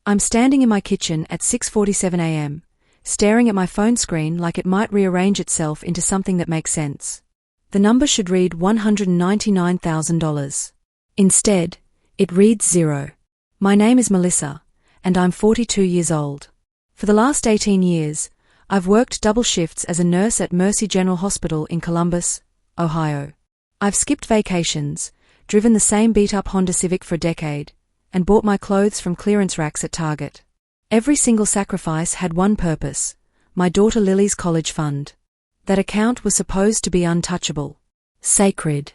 I'm standing in my kitchen at 6:47 a.m., staring at my phone screen like it might rearrange itself into something that makes sense. The number should read $199,000. Instead, it reads 0. My name is Melissa, and I'm 42 years old. For the last 18 years, I've worked double shifts as a nurse at Mercy General Hospital in Columbus, Ohio. I've skipped vacations, driven the same beat-up Honda Civic for a decade, and bought my clothes from clearance racks at Target. Every single sacrifice had one purpose: my daughter Lily's college fund. That account was supposed to be untouchable. Sacred.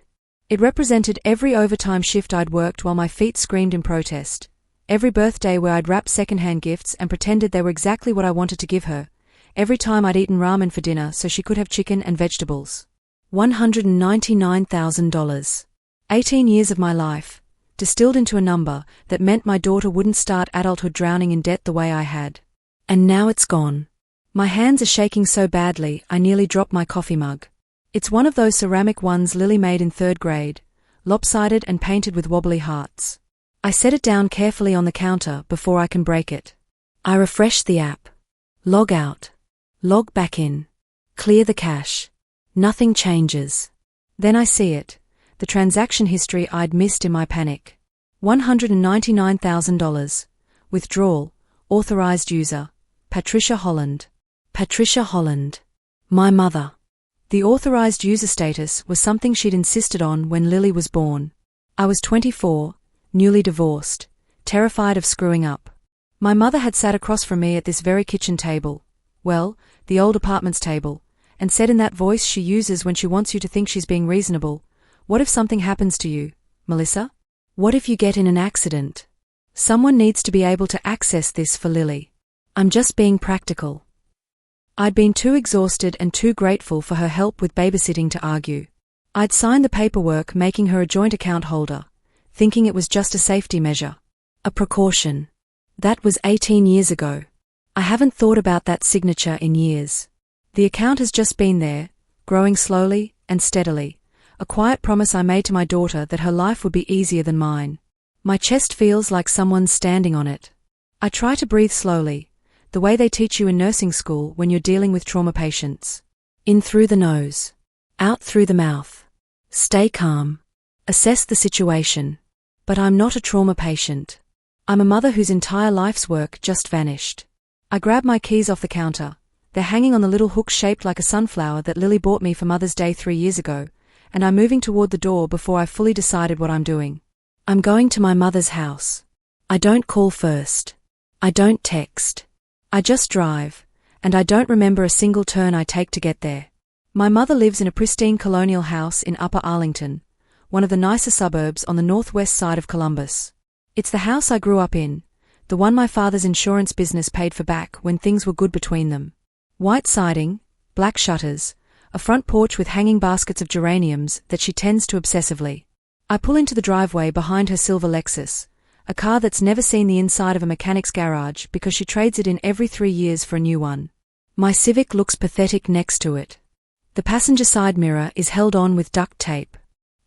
It represented every overtime shift I'd worked while my feet screamed in protest, every birthday where I'd wrapped secondhand gifts and pretended they were exactly what I wanted to give her, every time I'd eaten ramen for dinner so she could have chicken and vegetables. $199,000. 18 years of my life, distilled into a number that meant my daughter wouldn't start adulthood drowning in debt the way I had. And now it's gone. My hands are shaking so badly I nearly dropped my coffee mug. It's one of those ceramic ones Lily made in 3rd grade, lopsided and painted with wobbly hearts. I set it down carefully on the counter before I can break it. I refresh the app. Log out. Log back in. Clear the cache. Nothing changes. Then I see it. The transaction history I'd missed in my panic. $199,000. Withdrawal. Authorized user. Patricia Holland. Patricia Holland. My mother. The authorized user status was something she'd insisted on when Lily was born. I was 24, newly divorced, terrified of screwing up. My mother had sat across from me at this very kitchen table, well, the old apartment's table, and said in that voice she uses when she wants you to think she's being reasonable, "What if something happens to you, Melissa? What if you get in an accident? Someone needs to be able to access this for Lily. I'm just being practical." I'd been too exhausted and too grateful for her help with babysitting to argue. I'd signed the paperwork making her a joint account holder, thinking it was just a safety measure. A precaution. That was 18 years ago. I haven't thought about that signature in years. The account has just been there, growing slowly and steadily, a quiet promise I made to my daughter that her life would be easier than mine. My chest feels like someone's standing on it. I try to breathe slowly, the way they teach you in nursing school when you're dealing with trauma patients. In through the nose. Out through the mouth. Stay calm. Assess the situation. But I'm not a trauma patient. I'm a mother whose entire life's work just vanished. I grab my keys off the counter. They're hanging on the little hook shaped like a sunflower that Lily bought me for Mother's Day 3 years ago, and I'm moving toward the door before I fully decided what I'm doing. I'm going to my mother's house. I don't call first. I don't text. I just drive, and I don't remember a single turn I take to get there. My mother lives in a pristine colonial house in Upper Arlington, one of the nicer suburbs on the northwest side of Columbus. It's the house I grew up in, the one my father's insurance business paid for back when things were good between them. White siding, black shutters, a front porch with hanging baskets of geraniums that she tends to obsessively. I pull into the driveway behind her silver Lexus, a car that's never seen the inside of a mechanic's garage because she trades it in every 3 years for a new one. My Civic looks pathetic next to it. The passenger side mirror is held on with duct tape.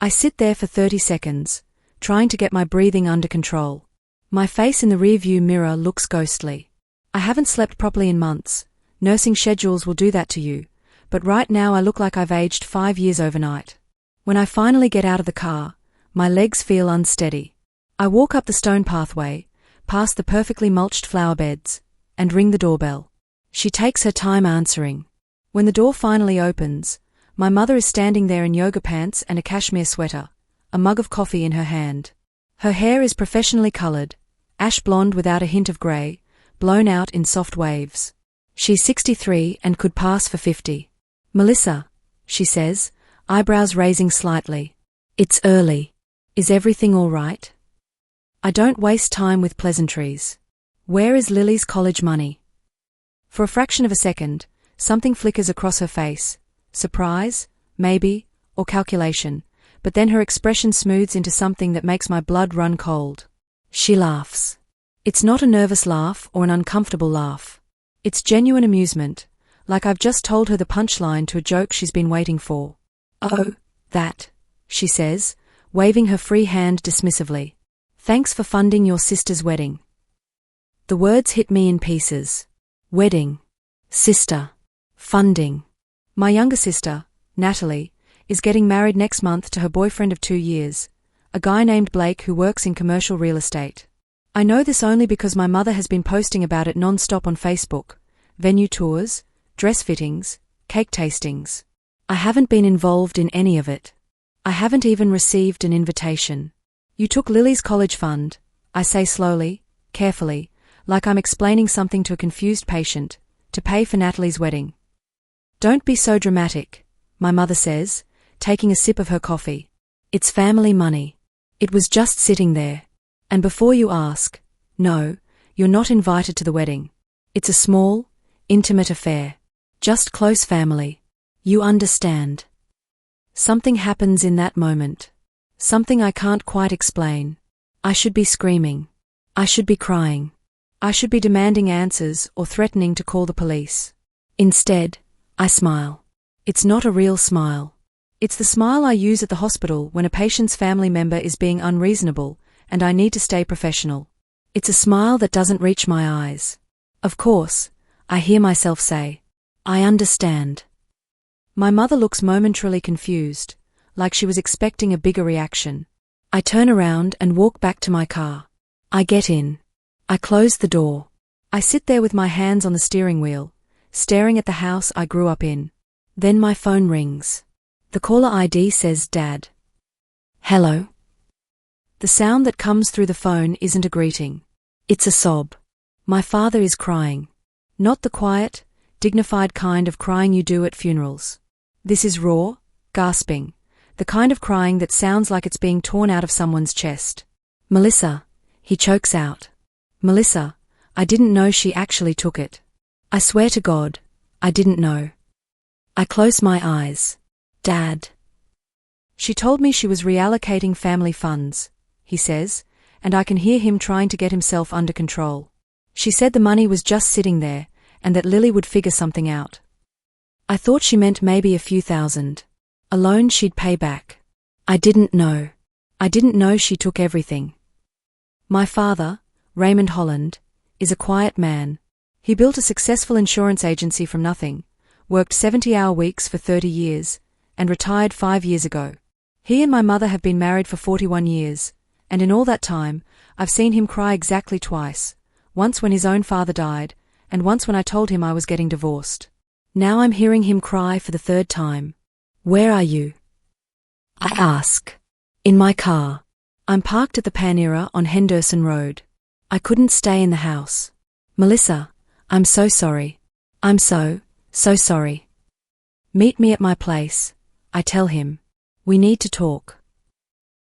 I sit there for 30 seconds, trying to get my breathing under control. My face in the rearview mirror looks ghostly. I haven't slept properly in months. Nursing schedules will do that to you, but right now I look like I've aged 5 years overnight. When I finally get out of the car, my legs feel unsteady. I walk up the stone pathway, past the perfectly mulched flower beds, and ring the doorbell. She takes her time answering. When the door finally opens, my mother is standing there in yoga pants and a cashmere sweater, a mug of coffee in her hand. Her hair is professionally colored, ash blonde without a hint of gray, blown out in soft waves. She's 63 and could pass for 50. "Melissa," she says, eyebrows raising slightly. "It's early. Is everything all right?" I don't waste time with pleasantries. Where is Lily's college money? For a fraction of a second, something flickers across her face. Surprise, maybe, or calculation, but then her expression smooths into something that makes my blood run cold. She laughs. It's not a nervous laugh or an uncomfortable laugh. It's genuine amusement, like I've just told her the punchline to a joke she's been waiting for. "Oh, that," she says, waving her free hand dismissively. "Thanks for funding your sister's wedding." The words hit me in pieces. Wedding. Sister. Funding. My younger sister, Natalie, is getting married next month to her boyfriend of 2 years, a guy named Blake who works in commercial real estate. I know this only because my mother has been posting about it non-stop on Facebook. Venue tours, dress fittings, cake tastings. I haven't been involved in any of it. I haven't even received an invitation. You took Lily's college fund, I say slowly, carefully, like I'm explaining something to a confused patient, to pay for Natalie's wedding. Don't be so dramatic, my mother says, taking a sip of her coffee. It's family money. It was just sitting there. And before you ask, no, you're not invited to the wedding. It's a small, intimate affair. Just close family. You understand. Something happens in that moment. Something I can't quite explain. I should be screaming. I should be crying. I should be demanding answers or threatening to call the police. Instead, I smile. It's not a real smile. It's the smile I use at the hospital when a patient's family member is being unreasonable and I need to stay professional. It's a smile that doesn't reach my eyes. Of course, I hear myself say, I understand. My mother looks momentarily confused, like she was expecting a bigger reaction. I turn around and walk back to my car. I get in. I close the door. I sit there with my hands on the steering wheel, staring at the house I grew up in. Then my phone rings. The caller ID says Dad. Hello? The sound that comes through the phone isn't a greeting. It's a sob. My father is crying. Not the quiet, dignified kind of crying you do at funerals. This is raw, gasping, the kind of crying that sounds like it's being torn out of someone's chest. Melissa, he chokes out. Melissa, I didn't know she actually took it. I swear to God, I didn't know. I close my eyes. Dad. She told me she was reallocating family funds, he says, and I can hear him trying to get himself under control. She said the money was just sitting there, and that Lily would figure something out. I thought she meant maybe a few thousand. A loan she'd pay back. I didn't know. I didn't know she took everything. My father, Raymond Holland, is a quiet man. He built a successful insurance agency from nothing, worked 70-hour weeks for 30 years, and retired 5 years ago. He and my mother have been married for 41 years, and in all that time, I've seen him cry exactly twice, once when his own father died, and once when I told him I was getting divorced. Now I'm hearing him cry for the 3rd time. Where are you? I ask. In my car. I'm parked at the Panera on Henderson Road. I couldn't stay in the house. Melissa, I'm so sorry. I'm so sorry. Meet me at my place, I tell him. We need to talk.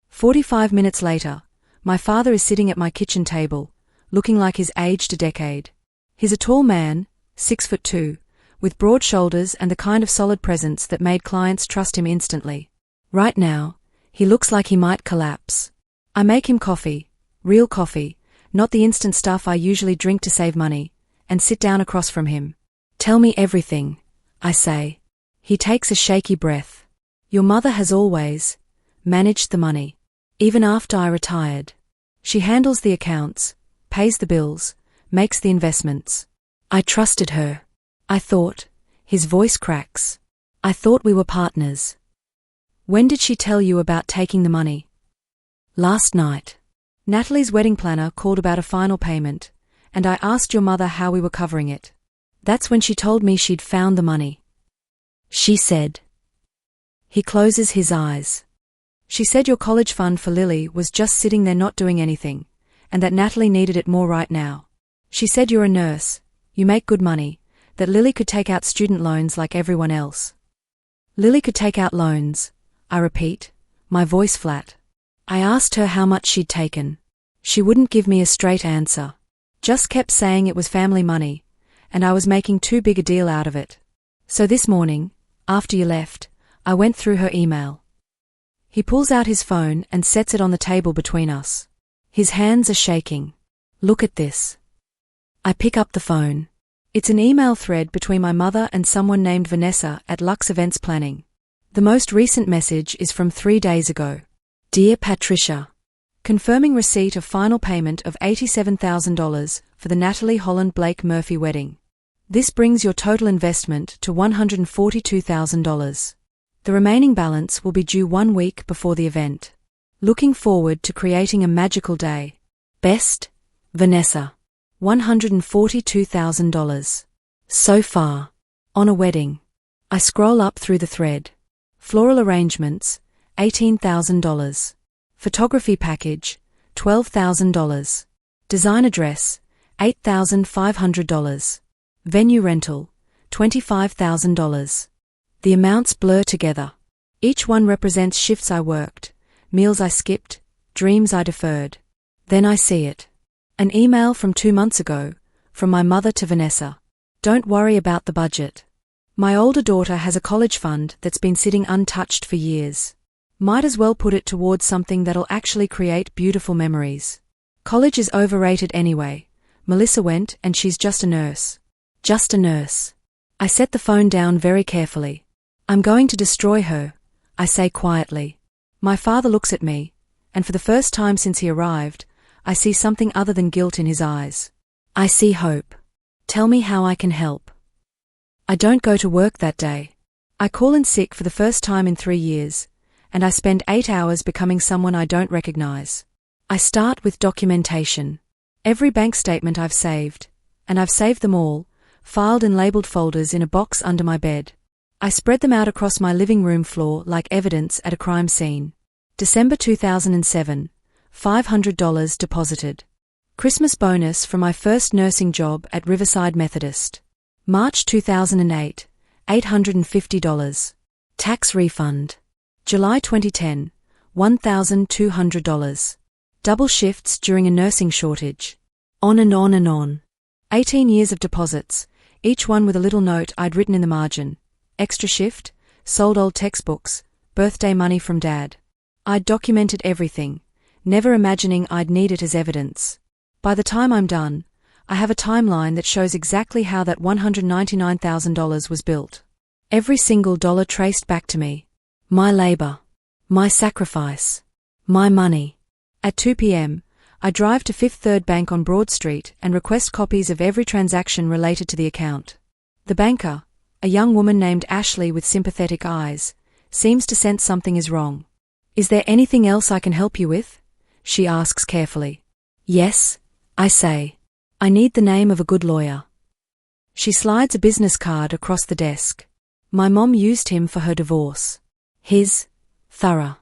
45 minutes later, my father is sitting at my kitchen table, looking like he's aged a decade. He's a tall man, 6'2", with broad shoulders and the kind of solid presence that made clients trust him instantly. Right now, he looks like he might collapse. I make him coffee, real coffee, not the instant stuff I usually drink to save money, and sit down across from him. Tell me everything, I say. He takes a shaky breath. Your mother has always managed the money. Even after I retired. She handles the accounts, pays the bills, makes the investments. I trusted her. I thought, his voice cracks. I thought we were partners. When did she tell you about taking the money? Last night. Natalie's wedding planner called about a final payment, and I asked your mother how we were covering it. That's when she told me she'd found the money. She said. He closes his eyes. She said your college fund for Lily was just sitting there not doing anything, and that Natalie needed it more right now. She said you're a nurse, you make good money, that Lily could take out student loans like everyone else. Lily could take out loans, I repeat, my voice flat. I asked her how much she'd taken. She wouldn't give me a straight answer. Just kept saying it was family money, and I was making too big a deal out of it. So this morning, after you left, I went through her email. He pulls out his phone and sets it on the table between us. His hands are shaking. Look at this. I pick up the phone. It's an email thread between my mother and someone named Vanessa at Lux Events Planning. The most recent message is from 3 days ago. Dear Patricia, confirming receipt of final payment of $87,000 for the Natalie Holland Blake Murphy wedding. This brings your total investment to $142,000. The remaining balance will be due 1 week before the event. Looking forward to creating a magical day. Best, Vanessa. $142,000. So far. On a wedding. I scroll up through the thread. Floral arrangements, $18,000. Photography package, $12,000. Designer dress, $8,500. Venue rental, $25,000. The amounts blur together. Each one represents shifts I worked, meals I skipped, dreams I deferred. Then I see it. An email from 2 months ago, from my mother to Vanessa. Don't worry about the budget. My older daughter has a college fund that's been sitting untouched for years. Might as well put it towards something that'll actually create beautiful memories. College is overrated anyway. Melissa went and she's just a nurse. Just a nurse. I set the phone down very carefully. I'm going to destroy her, I say quietly. My father looks at me, and for the first time since he arrived, I see something other than guilt in his eyes. I see hope. Tell me how I can help. I don't go to work that day. I call in sick for the first time in 3 years, and I spend 8 hours becoming someone I don't recognize. I start with documentation. Every bank statement I've saved, and I've saved them all, filed in labeled folders in a box under my bed. I spread them out across my living room floor like evidence at a crime scene. December 2007, $500 deposited. Christmas bonus from my first nursing job at Riverside Methodist. March 2008, $850. Tax refund. July 2010, $1,200. Double shifts during a nursing shortage. On and on and on. 18 years of deposits, each one with a little note I'd written in the margin. Extra shift, sold old textbooks, birthday money from Dad. I'd documented everything, never imagining I'd need it as evidence. By the time I'm done, I have a timeline that shows exactly how that $199,000 was built. Every single dollar traced back to me. My labor. My sacrifice. My money. At 2 p.m., I drive to Fifth Third Bank on Broad Street and request copies of every transaction related to the account. The banker, a young woman named Ashley with sympathetic eyes, seems to sense something is wrong. Is there anything else I can help you with? She asks carefully. Yes, I say. I need the name of a good lawyer. She slides a business card across the desk. My mom used him for her divorce. His, Thorough.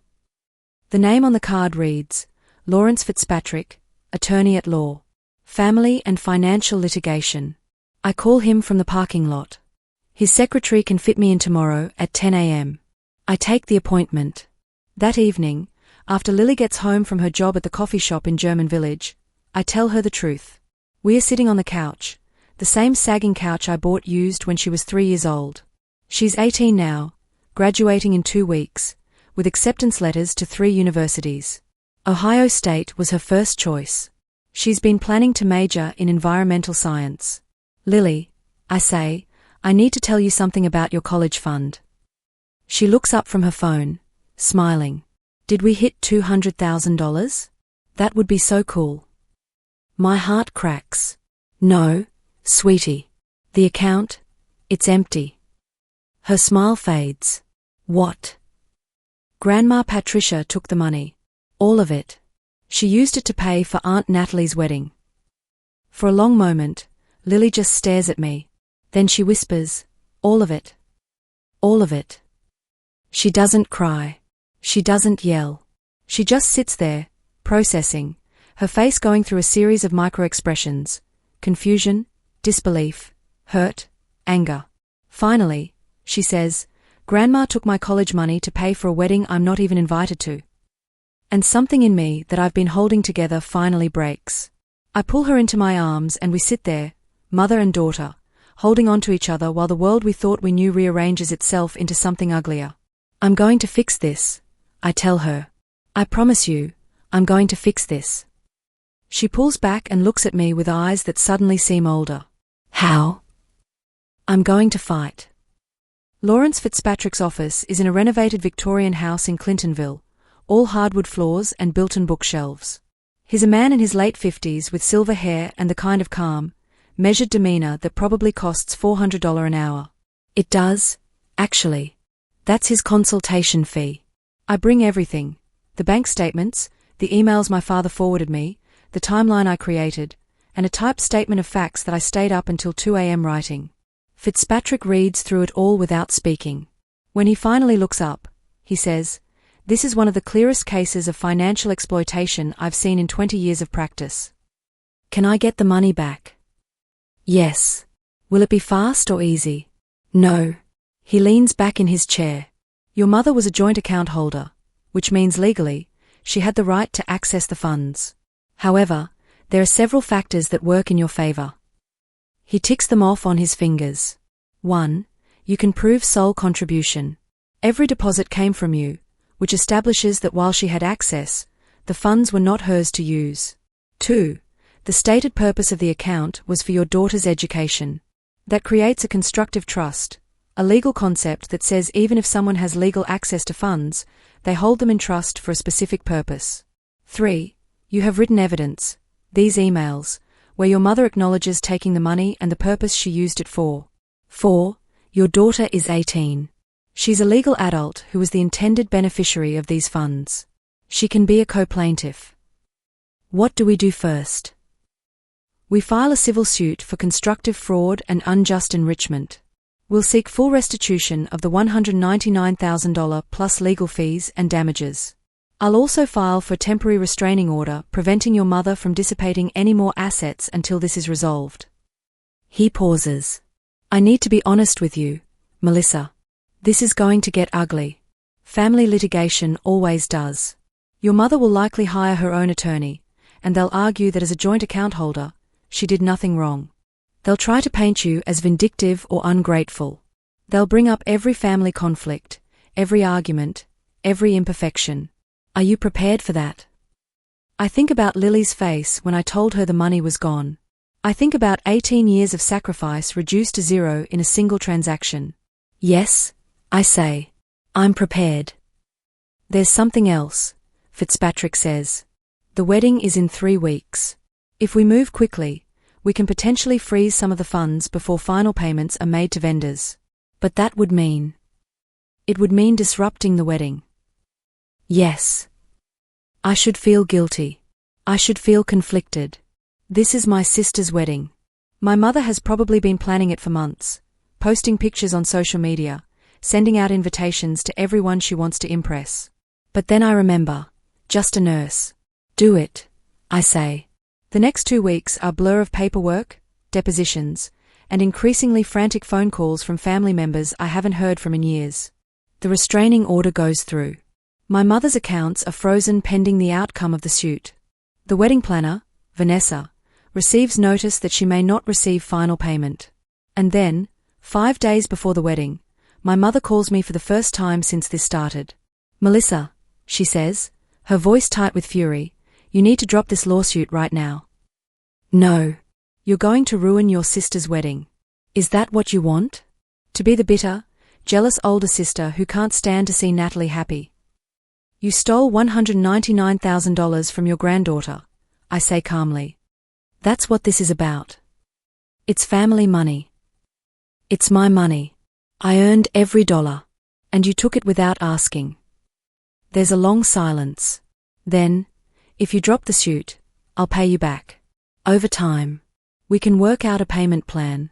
The name on the card reads, Lawrence Fitzpatrick, attorney at law. Family and financial litigation. I call him from the parking lot. His secretary can fit me in tomorrow at 10 a.m. I take the appointment. That evening, after Lily gets home from her job at the coffee shop in German Village, I tell her the truth. We are sitting on the couch, the same sagging couch I bought used when she was 3 years old. She's 18 now, graduating in 2 weeks, with acceptance letters to 3 universities. Ohio State was her first choice. She's been planning to major in environmental science. Lily, I say, I need to tell you something about your college fund. She looks up from her phone, smiling. Did we hit $200,000? That would be so cool. My heart cracks. No, sweetie. The account, it's empty. Her smile fades. What? Grandma Patricia took the money. All of it. She used it to pay for Aunt Natalie's wedding. For a long moment, Lily just stares at me. Then she whispers, all of it. All of it. She doesn't cry. She doesn't yell. She just sits there, processing, her face going through a series of micro-expressions: confusion, disbelief, hurt, anger. Finally, she says, Grandma took my college money to pay for a wedding I'm not even invited to. And something in me that I've been holding together finally breaks. I pull her into my arms and we sit there, mother and daughter, holding on to each other while the world we thought we knew rearranges itself into something uglier. I'm going to fix this, I tell her. I promise you, I'm going to fix this. She pulls back and looks at me with eyes that suddenly seem older. How? I'm going to fight. Lawrence Fitzpatrick's office is in a renovated Victorian house in Clintonville, all hardwood floors and built-in bookshelves. He's a man in his late 50s with silver hair and the kind of calm, measured demeanor that probably costs $400 an hour. It does, actually. That's his consultation fee. I bring everything: the bank statements, the emails my father forwarded me, the timeline I created, and a typed statement of facts that I stayed up until 2 a.m. writing. Fitzpatrick reads through it all without speaking. When he finally looks up, he says, "This is one of the clearest cases of financial exploitation I've seen in 20 years of practice. Can I get the money back?" "Yes." "Will it be fast or easy?" "No." He leans back in his chair. "Your mother was a joint account holder, which means legally, she had the right to access the funds. However, there are several factors that work in your favor." He ticks them off on his fingers. 1. You can prove sole contribution. Every deposit came from you, which establishes that while she had access, the funds were not hers to use. 2. The stated purpose of the account was for your daughter's education. That creates a constructive trust, a legal concept that says even if someone has legal access to funds, they hold them in trust for a specific purpose. 3. You have written evidence, these emails, where your mother acknowledges taking the money and the purpose she used it for. 4. Your daughter is 18. She's a legal adult who is the intended beneficiary of these funds. She can be a co-plaintiff. What do we do first? We file a civil suit for constructive fraud and unjust enrichment. We'll seek full restitution of the $199,000 plus legal fees and damages. I'll also file for a temporary restraining order preventing your mother from dissipating any more assets until this is resolved. He pauses. "I need to be honest with you, Melissa. This is going to get ugly. Family litigation always does. Your mother will likely hire her own attorney, and they'll argue that as a joint account holder, she did nothing wrong. They'll try to paint you as vindictive or ungrateful. They'll bring up every family conflict, every argument, every imperfection. Are you prepared for that?" I think about Lily's face when I told her the money was gone. I think about 18 years of sacrifice reduced to zero in a single transaction. "Yes," I say. "I'm prepared." "There's something else," Fitzpatrick says. "The wedding is in 3 weeks. If we move quickly, we can potentially freeze some of the funds before final payments are made to vendors. But that would mean... It would mean disrupting the wedding." "Yes." I should feel guilty. I should feel conflicted. This is my sister's wedding. My mother has probably been planning it for months, posting pictures on social media, sending out invitations to everyone she wants to impress. But then I remember, just a nurse. "Do it," I say. The next 2 weeks are a blur of paperwork, depositions, and increasingly frantic phone calls from family members I haven't heard from in years. The restraining order goes through. My mother's accounts are frozen pending the outcome of the suit. The wedding planner, Vanessa, receives notice that she may not receive final payment. And then, 5 days before the wedding, my mother calls me for the first time since this started. "Melissa," she says, her voice tight with fury, "you need to drop this lawsuit right now." "No. You're going to ruin your sister's wedding. Is that what you want? To be the bitter, jealous older sister who can't stand to see Natalie happy?" "You stole $199,000 from your granddaughter," I say calmly. "That's what this is about. It's family money. It's my money. I earned every dollar. And you took it without asking." There's a long silence. Then, "If you drop the suit, I'll pay you back. Over time. We can work out a payment plan."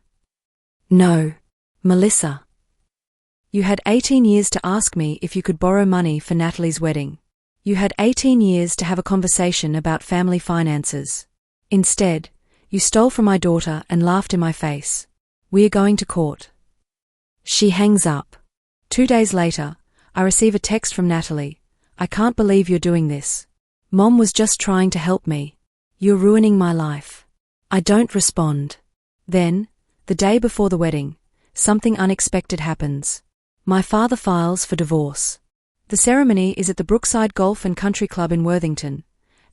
"No, Melissa. You had 18 years to ask me if you could borrow money for Natalie's wedding. You had 18 years to have a conversation about family finances. Instead, you stole from my daughter and laughed in my face. We are going to court." She hangs up. 2 days later, I receive a text from Natalie. "I can't believe you're doing this. Mom was just trying to help me. You're ruining my life." I don't respond. Then, the day before the wedding, something unexpected happens. My father files for divorce. The ceremony is at the Brookside Golf and Country Club in Worthington,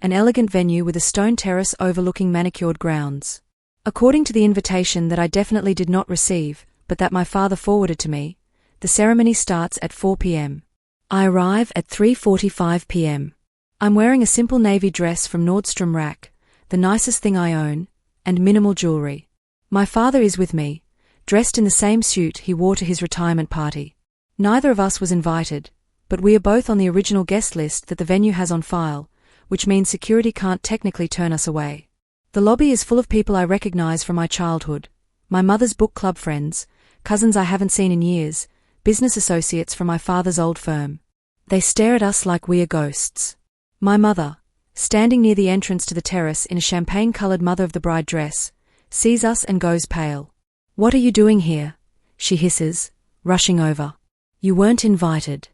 an elegant venue with a stone terrace overlooking manicured grounds. According to the invitation that I definitely did not receive, but that my father forwarded to me, the ceremony starts at 4 p.m. I arrive at 3:45 p.m. I'm wearing a simple navy dress from Nordstrom Rack, the nicest thing I own, and minimal jewelry. My father is with me, dressed in the same suit he wore to his retirement party. Neither of us was invited, but we are both on the original guest list that the venue has on file, which means security can't technically turn us away. The lobby is full of people I recognize from my childhood, my mother's book club friends, cousins I haven't seen in years, business associates from my father's old firm. They stare at us like we are ghosts. My mother, standing near the entrance to the terrace in a champagne-colored mother-of-the-bride dress, sees us and goes pale. "What are you doing here?" she hisses, rushing over. "You weren't invited."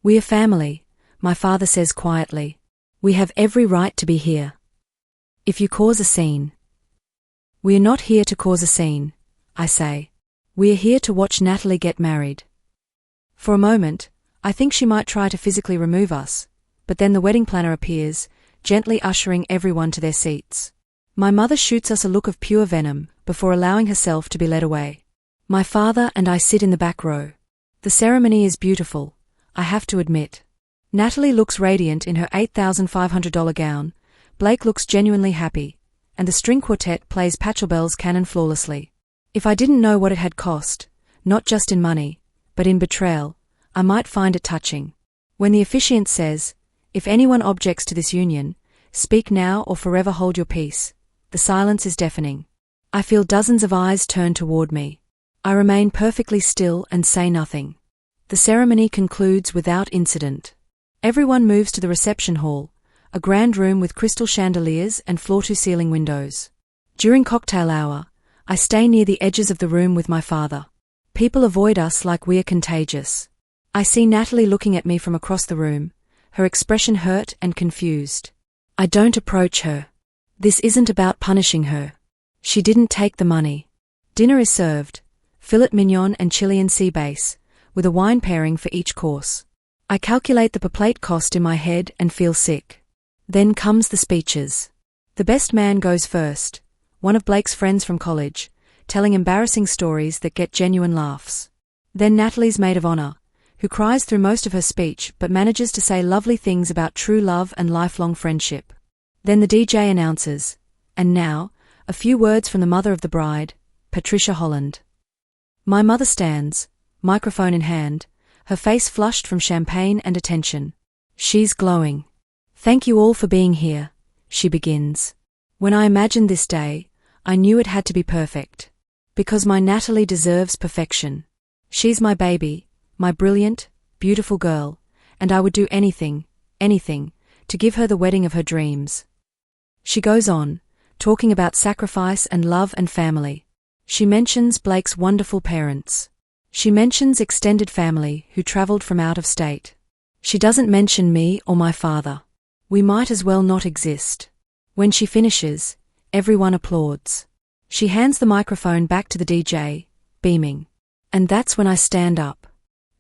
"We are family," my father says quietly. "We have every right to be here. If you cause a scene." "We are not here to cause a scene," I say. "We are here to watch Natalie get married." For a moment, I think she might try to physically remove us, but then the wedding planner appears, gently ushering everyone to their seats. My mother shoots us a look of pure venom before allowing herself to be led away. My father and I sit in the back row. The ceremony is beautiful, I have to admit. Natalie looks radiant in her $8,500 gown, Blake looks genuinely happy, and the string quartet plays Pachelbel's canon flawlessly. If I didn't know what it had cost, not just in money, but in betrayal, I might find it touching. When the officiant says, "If anyone objects to this union, speak now or forever hold your peace," the silence is deafening. I feel dozens of eyes turn toward me. I remain perfectly still and say nothing. The ceremony concludes without incident. Everyone moves to the reception hall, a grand room with crystal chandeliers and floor-to-ceiling windows. During cocktail hour, I stay near the edges of the room with my father. People avoid us like we are contagious. I see Natalie looking at me from across the room, her expression hurt and confused. I don't approach her. This isn't about punishing her. She didn't take the money. Dinner is served, filet mignon and Chilean sea bass, with a wine pairing for each course. I calculate the per plate cost in my head and feel sick. Then comes the speeches. The best man goes first, one of Blake's friends from college, telling embarrassing stories that get genuine laughs. Then Natalie's maid of honor, who cries through most of her speech but manages to say lovely things about true love and lifelong friendship. Then the DJ announces, and now, a few words from the mother of the bride, Patricia Holland. My mother stands, microphone in hand, her face flushed from champagne and attention. She's glowing. "Thank you all for being here," she begins. "When I imagined this day, I knew it had to be perfect. Because my Natalie deserves perfection. She's my baby, my brilliant, beautiful girl, and I would do anything, to give her the wedding of her dreams." She goes on, talking about sacrifice and love and family. She mentions Blake's wonderful parents. She mentions extended family who traveled from out of state. She doesn't mention me or my father. We might as well not exist. When she finishes, everyone applauds. She hands the microphone back to the DJ, beaming. And that's when I stand up.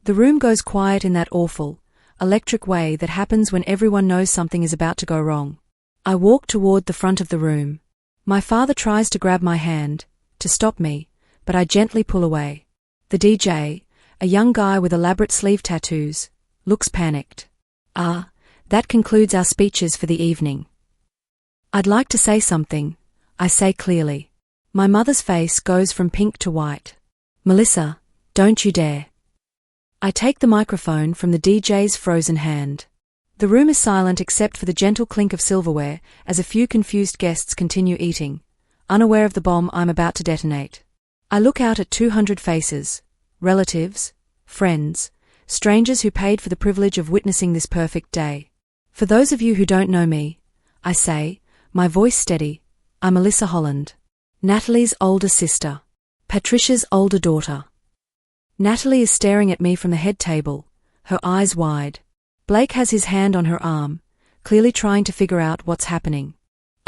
The room goes quiet in that awful, electric way that happens when everyone knows something is about to go wrong. I walk toward the front of the room. My father tries to grab my hand, to stop me, but I gently pull away. The DJ, a young guy with elaborate sleeve tattoos, looks panicked. That concludes our speeches for the evening. I'd like to say something, I say clearly. My mother's face goes from pink to white. "Melissa, don't you dare." I take the microphone from the DJ's frozen hand. The room is silent except for the gentle clink of silverware as a few confused guests continue eating, unaware of the bomb I'm about to detonate. I look out at 200 faces, relatives, friends, strangers who paid for the privilege of witnessing this perfect day. For those of you who don't know me, I say, my voice steady, I'm Melissa Holland, Natalie's older sister, Patricia's older daughter. Natalie is staring at me from the head table, her eyes wide. Blake has his hand on her arm, clearly trying to figure out what's happening.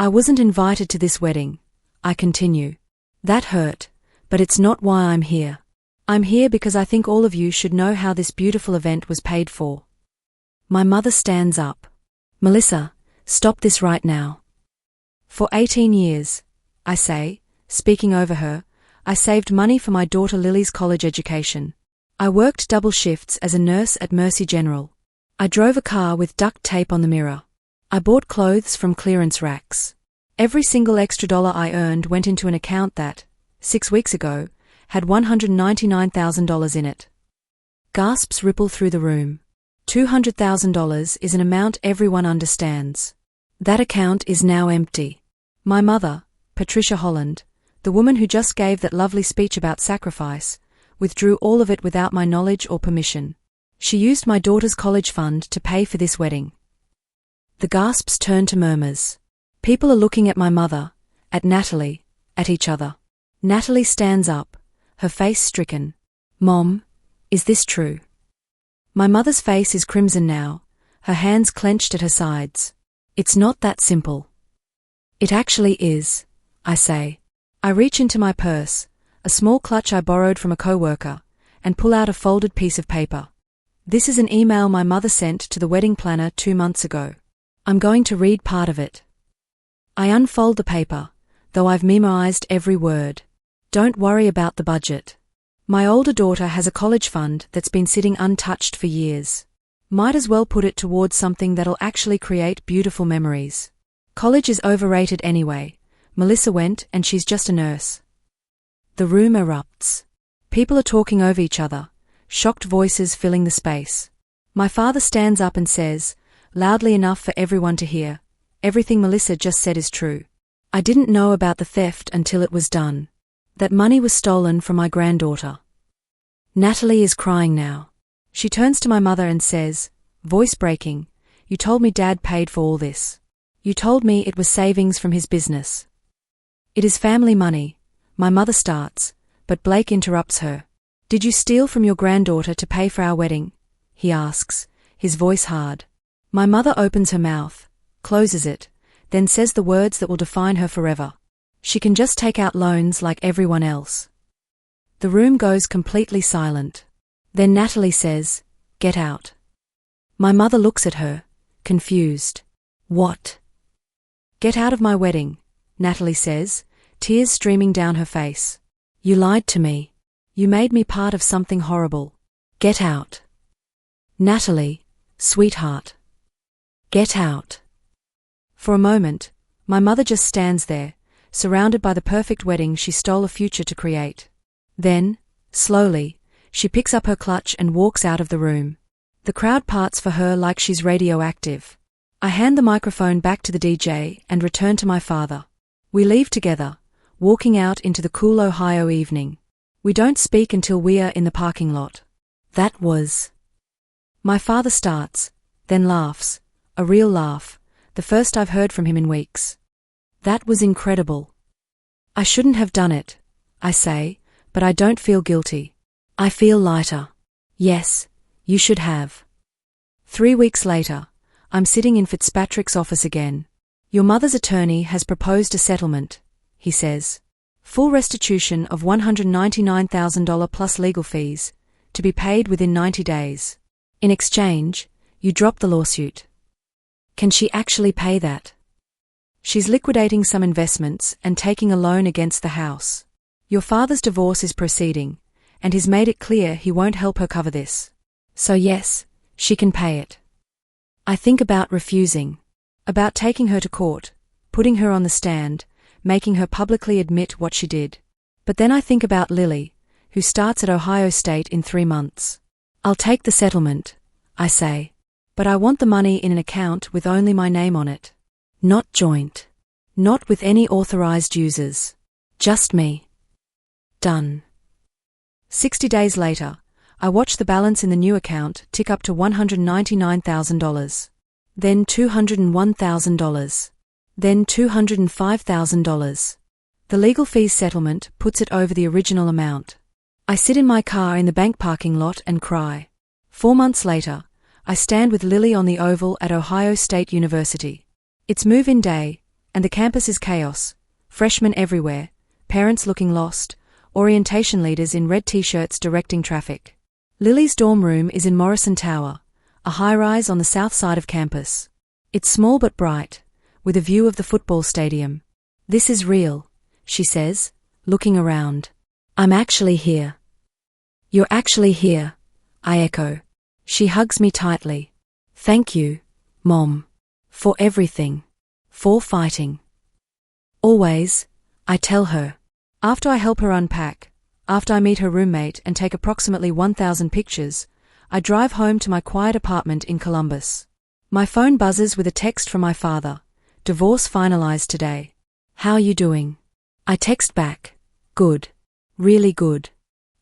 I wasn't invited to this wedding, I continue. That hurt, but it's not why I'm here. I'm here because I think all of you should know how this beautiful event was paid for. My mother stands up. Melissa, stop this right now. For 18 years, I say, speaking over her, I saved money for my daughter Lily's college education. I worked double shifts as a nurse at Mercy General. I drove a car with duct tape on the mirror. I bought clothes from clearance racks. Every single extra dollar I earned went into an account that, 6 weeks ago, had $199,000 in it. Gasps ripple through the room. $200,000 is an amount everyone understands. That account is now empty. My mother, Patricia Holland, the woman who just gave that lovely speech about sacrifice, withdrew all of it without my knowledge or permission. She used my daughter's college fund to pay for this wedding. The gasps turn to murmurs. People are looking at my mother, at Natalie, at each other. Natalie stands up, her face stricken. Mom, is this true? My mother's face is crimson now, her hands clenched at her sides. It's not that simple. It actually is, I say. I reach into my purse, a small clutch I borrowed from a coworker, and pull out a folded piece of paper. This is an email my mother sent to the wedding planner 2 months ago. I'm going to read part of it. I unfold the paper, though I've memorized every word. Don't worry about the budget. My older daughter has a college fund that's been sitting untouched for years. Might as well put it towards something that'll actually create beautiful memories. College is overrated anyway. Melissa went and she's just a nurse. The room erupts. People are talking over each other, shocked voices filling the space. My father stands up and says, loudly enough for everyone to hear, everything Melissa just said is true. I didn't know about the theft until it was done. That money was stolen from my granddaughter. Natalie is crying now. She turns to my mother and says, voice breaking, you told me Dad paid for all this. You told me it was savings from his business. It is family money, my mother starts, but Blake interrupts her. Did you steal from your granddaughter to pay for our wedding? He asks, his voice hard. My mother opens her mouth, closes it, then says the words that will define her forever. She can just take out loans like everyone else. The room goes completely silent. Then Natalie says, get out. My mother looks at her, confused. What? Get out of my wedding, Natalie says, tears streaming down her face. You lied to me. You made me part of something horrible. Get out. Natalie, sweetheart. Get out. For a moment, my mother just stands there, surrounded by the perfect wedding she stole a future to create. Then, slowly, she picks up her clutch and walks out of the room. The crowd parts for her like she's radioactive. I hand the microphone back to the DJ and return to my father. We leave together, walking out into the cool Ohio evening. We don't speak until we are in the parking lot. That was... My father starts, then laughs, a real laugh, the first I've heard from him in weeks. That was incredible. I shouldn't have done it, I say, but I don't feel guilty. I feel lighter. Yes, you should have. 3 weeks later, I'm sitting in Fitzpatrick's office again. Your mother's attorney has proposed a settlement, he says. Full restitution of $199,000 plus legal fees, to be paid within 90 days. In exchange, you drop the lawsuit. Can she actually pay that? She's liquidating some investments and taking a loan against the house. Your father's divorce is proceeding, and he's made it clear he won't help her cover this. So yes, she can pay it. I think about refusing, about taking her to court, putting her on the stand, making her publicly admit what she did. But then I think about Lily, who starts at Ohio State in 3 months. I'll take the settlement, I say. But I want the money in an account with only my name on it. Not joint. Not with any authorized users. Just me. Done. 60 days later, I watch the balance in the new account tick up to $199,000. Then $201,000. Then $205,000. The legal fees settlement puts it over the original amount. I sit in my car in the bank parking lot and cry. 4 months later, I stand with Lily on the Oval at Ohio State University. It's move-in day, and the campus is chaos. Freshmen everywhere, parents looking lost, orientation leaders in red t-shirts directing traffic. Lily's dorm room is in Morrison Tower, a high-rise on the south side of campus. It's small but bright, with a view of the football stadium. This is real, she says, looking around. I'm actually here. You're actually here, I echo. She hugs me tightly. Thank you, Mom. For everything. For fighting. Always, I tell her. After I help her unpack, after I meet her roommate and take approximately 1,000 pictures, I drive home to my quiet apartment in Columbus. My phone buzzes with a text from my father. Divorce finalized today. How you doing? I text back. Good. Really good.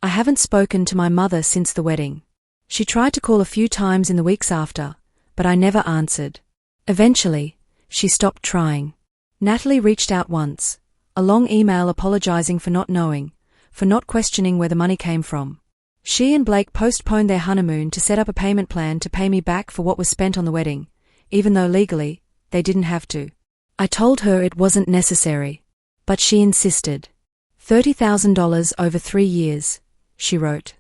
I haven't spoken to my mother since the wedding. She tried to call a few times in the weeks after, but I never answered. Eventually, she stopped trying. Natalie reached out once, a long email apologizing for not knowing, for not questioning where the money came from. She and Blake postponed their honeymoon to set up a payment plan to pay me back for what was spent on the wedding, even though legally, they didn't have to. I told her it wasn't necessary, but she insisted. $30,000 over 3 years, she wrote.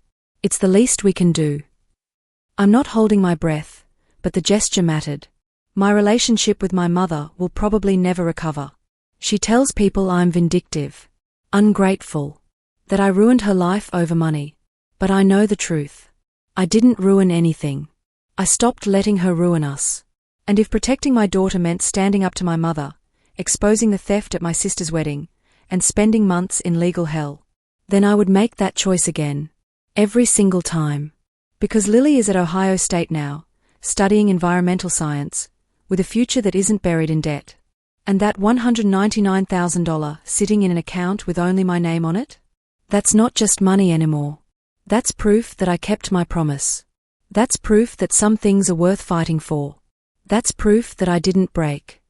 It's the least we can do. I'm not holding my breath, but the gesture mattered. My relationship with my mother will probably never recover. She tells people I'm vindictive, ungrateful, that I ruined her life over money. But I know the truth. I didn't ruin anything. I stopped letting her ruin us. And if protecting my daughter meant standing up to my mother, exposing the theft at my sister's wedding, and spending months in legal hell, then I would make that choice again. Every single time. Because Lily is at Ohio State now, studying environmental science, with a future that isn't buried in debt. And that $199,000 sitting in an account with only my name on it? That's not just money anymore. That's proof that I kept my promise. That's proof that some things are worth fighting for. That's proof that I didn't break.